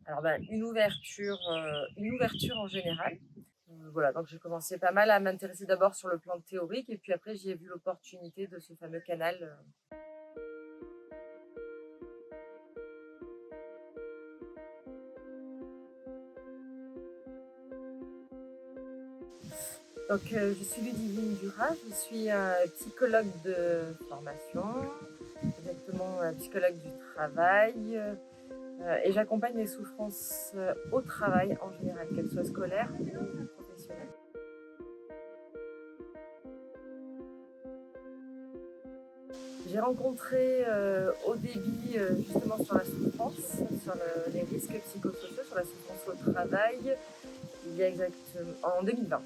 Alors une ouverture en général. Voilà, donc j'ai commencé pas mal à m'intéresser d'abord sur le plan théorique et puis après j'ai vu l'opportunité de ce fameux canal. Je suis Ludivine Dura, je suis psychologue de formation, exactement psychologue du travail, et j'accompagne les souffrances au travail en général, qu'elles soient scolaires ou professionnelles. J'ai rencontré au début justement sur la souffrance, sur les risques psychosociaux, sur la souffrance au travail, il y a exactement en 2020.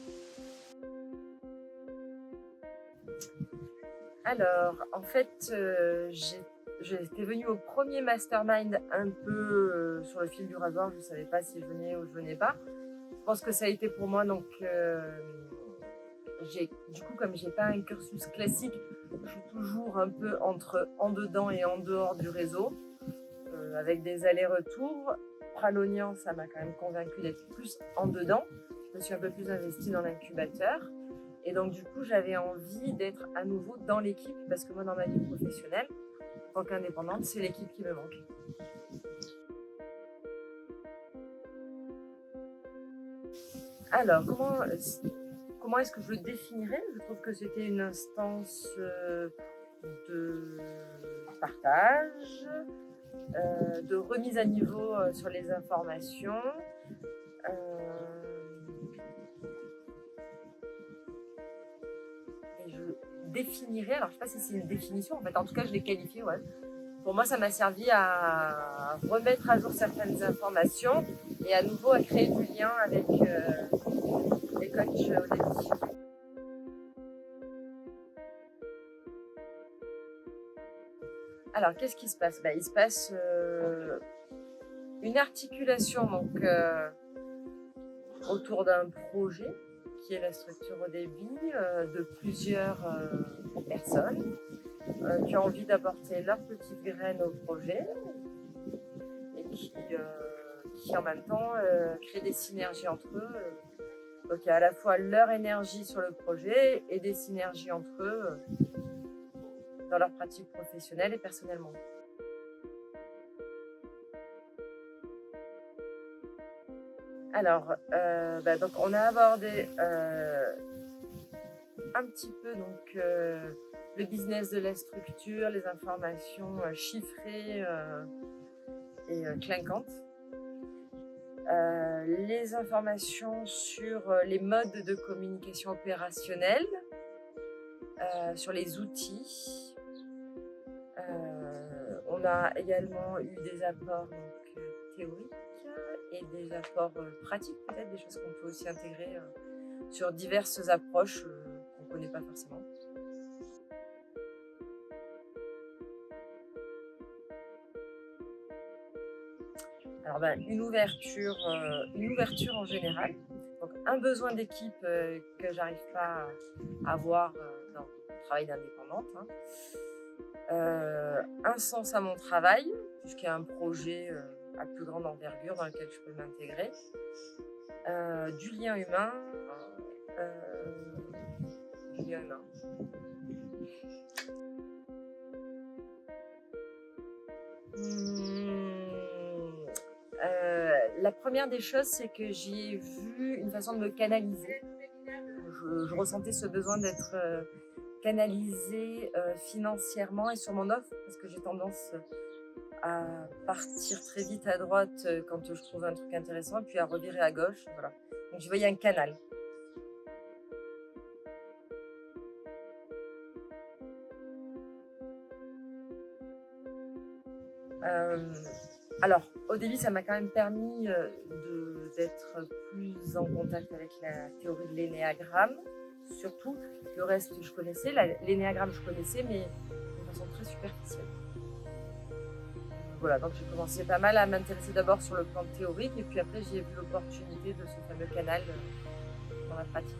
Alors, en fait, j'étais venue au premier mastermind un peu sur le fil du rasoir. Je ne savais pas si je venais ou je venais pas. Je pense que ça a été pour moi. Donc, du coup, comme j'ai pas un cursus classique, je suis toujours un peu entre en dedans et en dehors du réseau, avec des allers-retours. Pralognan, ça m'a quand même convaincue d'être plus en dedans. Je me suis un peu plus investie dans l'incubateur. Et donc, du coup, j'avais envie d'être à nouveau dans l'équipe parce que moi, dans ma vie professionnelle, en tant qu'indépendante, c'est l'équipe qui me manque. Alors, comment est-ce que je le définirais? Je trouve que c'était une instance de partage, de remise à niveau sur les informations. Et je définirais, alors je ne sais pas si c'est une définition, en fait, en tout cas je l'ai qualifié, ouais. Pour moi, ça m'a servi à remettre à jour certaines informations et à nouveau à créer du lien avec les coachs au début. Alors, qu'est-ce qui se passe? Il se passe une articulation autour d'un projet qui est la structure au débit de plusieurs personnes qui ont envie d'apporter leur petite graine au projet et qui en même temps créent des synergies entre eux. Donc il y a à la fois leur énergie sur le projet et des synergies entre eux dans leur pratique professionnelle et personnellement. Alors, donc on a abordé un petit peu le business de la structure, les informations chiffrées et clinquantes, les informations sur les modes de communication opérationnelle, sur les outils. On a également eu des apports théoriques et des apports pratiques, peut-être des choses qu'on peut aussi intégrer sur diverses approches qu'on ne connaît pas forcément. Alors une ouverture en général, donc un besoin d'équipe que j'arrive pas à avoir dans le travail d'indépendante, hein. Un sens à mon travail, puisqu'il y a un projet à plus grande envergure dans lequel je peux m'intégrer, du lien humain, du lien humain. La première des choses, c'est que j'y ai vu une façon de me canaliser. Je ressentais ce besoin d'être canalisée financièrement et sur mon offre, parce que j'ai tendance à partir très vite à droite quand je trouve un truc intéressant, et puis à revirer à gauche. Voilà. Donc je voyais un canal. Alors, au début, ça m'a quand même permis d'être plus en contact avec la théorie de l'énéagramme, surtout. Le reste, je connaissais. L'énéagramme, je connaissais, mais de façon très superficielle. Voilà, donc j'ai commencé pas mal à m'intéresser d'abord sur le plan théorique, et puis après, j'ai vu l'opportunité de ce fameux canal dans la pratique.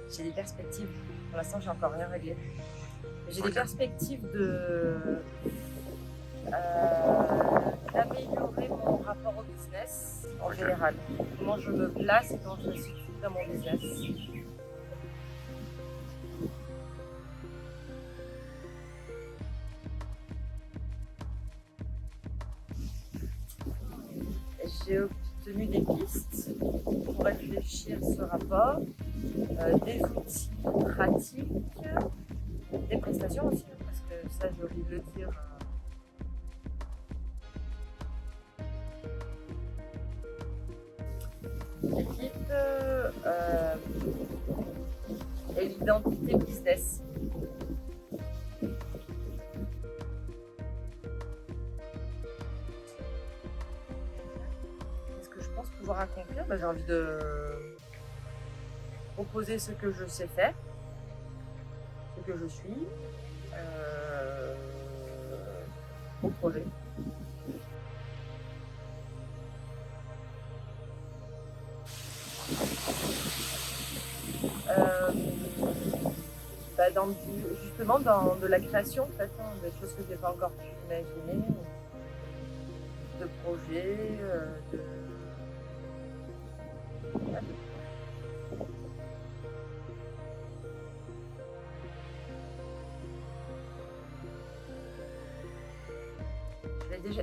J'ai des perspectives. Pour l'instant, j'ai encore rien réglé. J'ai des perspectives d'améliorer mon rapport au business en général. Comment je me place et comment je me situe dans mon business. J'ai obtenu des pistes pour réfléchir ce rapport, des outils pratiques, des prestations aussi, parce que ça j'ai oublié de le dire. L'équipe et l'identité business. Qu'est-ce que je pense pouvoir accomplir? J'ai envie de proposer ce que je sais faire, ce que je suis, au projet. Justement dans de la création, en fait, hein, des choses que je n'ai pas encore pu imaginer, de projets, Ouais.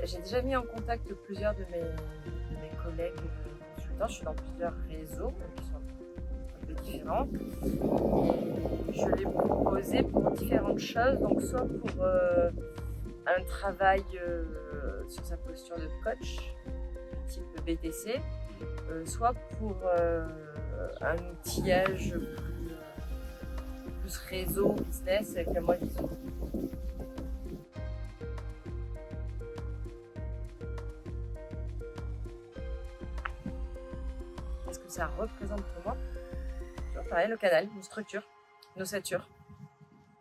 J'ai déjà mis en contact plusieurs de mes collègues consultants. Je suis dans plusieurs réseaux qui sont un peu différents. Et je les proposais pour différentes choses, donc soit pour un travail sur sa posture de coach, type BTC, soit pour un outillage plus réseau, business, avec la moi vision. Qu'est-ce que ça représente pour moi? Toujours pareil, le canal, une structure, une ossature.